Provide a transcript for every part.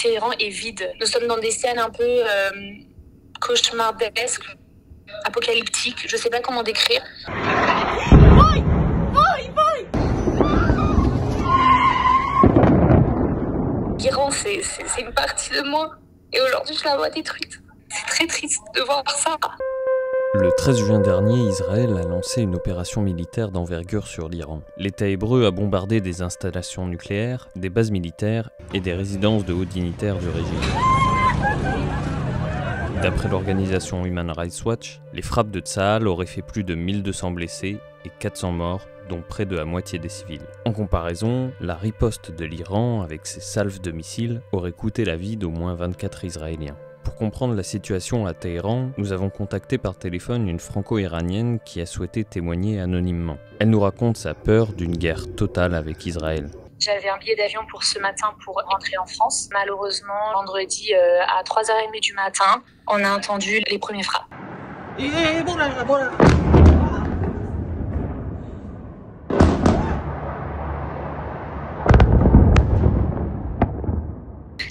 Téhéran est vide. Nous sommes dans des scènes un peu cauchemardesques, apocalyptiques, je sais pas comment décrire. L'Iran, c'est une partie de moi. Et aujourd'hui, je la vois détruite. C'est très triste de voir ça. Le 13 juin dernier, Israël a lancé une opération militaire d'envergure sur l'Iran. L'État hébreu a bombardé des installations nucléaires, des bases militaires et des résidences de hauts dignitaires du régime. D'après l'organisation Human Rights Watch, les frappes de Tsahal auraient fait plus de 1200 blessés et 400 morts, dont près de la moitié des civils. En comparaison, la riposte de l'Iran, avec ses salves de missiles, aurait coûté la vie d'au moins 24 Israéliens. Pour comprendre la situation à Téhéran, nous avons contacté par téléphone une franco-iranienne qui a souhaité témoigner anonymement. Elle nous raconte sa peur d'une guerre totale avec Israël. J'avais un billet d'avion pour ce matin pour rentrer en France. Malheureusement, vendredi à 3h30 du matin, on a entendu les premiers frappes.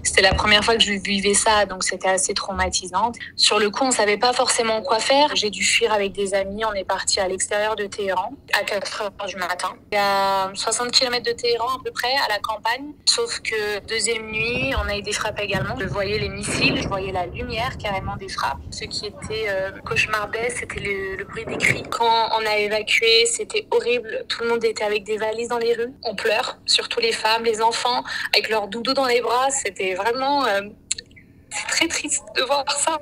C'était la première fois que je vivais ça, donc c'était assez traumatisant. Sur le coup, on savait pas forcément quoi faire. J'ai dû fuir avec des amis. On est parti à l'extérieur de Téhéran à 4h du matin. Il y a 60 km de Téhéran à peu près, à la campagne. Sauf que deuxième nuit, on a eu des frappes également. Je voyais les missiles, je voyais la lumière carrément des frappes. Ce qui était cauchemardesque, c'était le bruit des cris. Quand on a évacué, c'était horrible. Tout le monde était avec des valises dans les rues. On pleure, surtout les femmes, les enfants, avec leurs doudous dans les bras. C'était vraiment, c'est très triste de voir ça.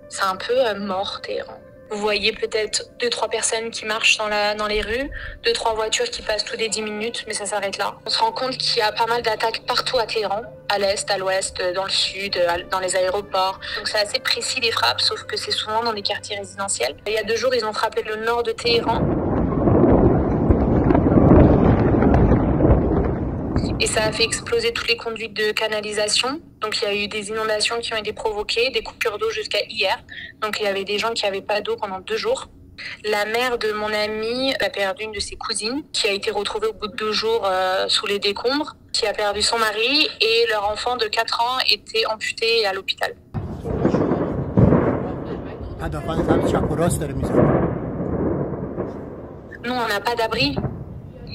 C'est un peu mort, Téhéran. Vous voyez peut-être 2-3 personnes qui marchent dans les rues, 2-3 voitures qui passent tous les 10 minutes, mais ça s'arrête là. On se rend compte qu'il y a pas mal d'attaques partout à Téhéran, à l'est, à l'ouest, dans le sud, dans les aéroports. Donc c'est assez précis les frappes, sauf que c'est souvent dans des quartiers résidentiels. Il y a 2 jours, ils ont frappé le nord de Téhéran. Et ça a fait exploser toutes les conduites de canalisation. Donc il y a eu des inondations qui ont été provoquées, des coupures d'eau jusqu'à hier. Donc il y avait des gens qui n'avaient pas d'eau pendant 2 jours. La mère de mon amie a perdu une de ses cousines, qui a été retrouvée au bout de 2 jours sous les décombres, qui a perdu son mari et leur enfant de 4 ans était amputé à l'hôpital. Nous, on n'a pas d'abri.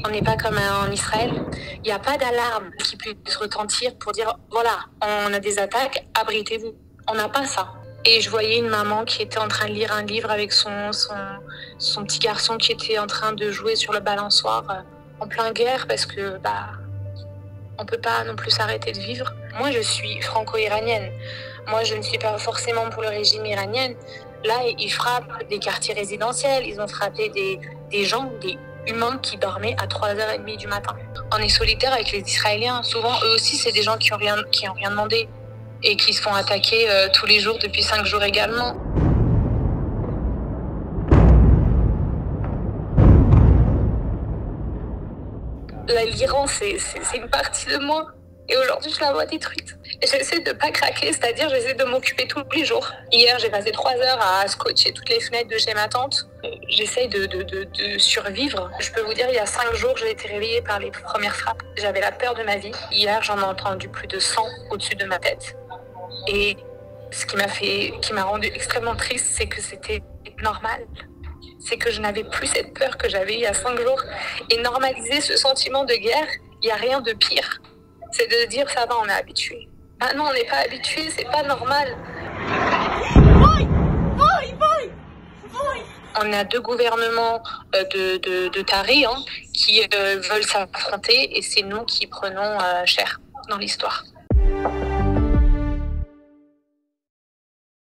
On n'est pas comme en Israël. Il n'y a pas d'alarme qui puisse retentir pour dire voilà, on a des attaques, abritez-vous. On n'a pas ça. Et je voyais une maman qui était en train de lire un livre avec son petit garçon qui était en train de jouer sur le balançoire en plein guerre parce que on peut pas non plus s'arrêter de vivre. Moi, je suis franco-iranienne. Moi, je ne suis pas forcément pour le régime iranien. Là, ils frappent des quartiers résidentiels. Ils ont frappé des gens, des humains qui dormaient à 3h30 du matin. On est solidaire avec les Israéliens. Souvent, eux aussi, c'est des gens qui ont rien demandé et qui se font attaquer tous les jours depuis 5 jours également. L'Iran, c'est une partie de moi. Et aujourd'hui, je la vois détruite. J'essaie de pas craquer, c'est-à-dire j'essaie de m'occuper tous les jours. Hier, j'ai passé 3 heures à scotcher toutes les fenêtres de chez ma tante. J'essaie de survivre. Je peux vous dire, il y a 5 jours, j'ai été réveillée par les premières frappes. J'avais la peur de ma vie. Hier, j'en ai entendu plus de 100 au-dessus de ma tête. Et ce qui m'a rendue extrêmement triste, c'est que c'était normal. C'est que je n'avais plus cette peur que j'avais il y a 5 jours. Et normaliser ce sentiment de guerre, il n'y a rien de pire. C'est de dire ça va, on est habitué. Ah non, on n'est pas habitué, c'est pas normal. On a 2 gouvernements de tarés qui veulent s'affronter et c'est nous qui prenons cher dans l'histoire.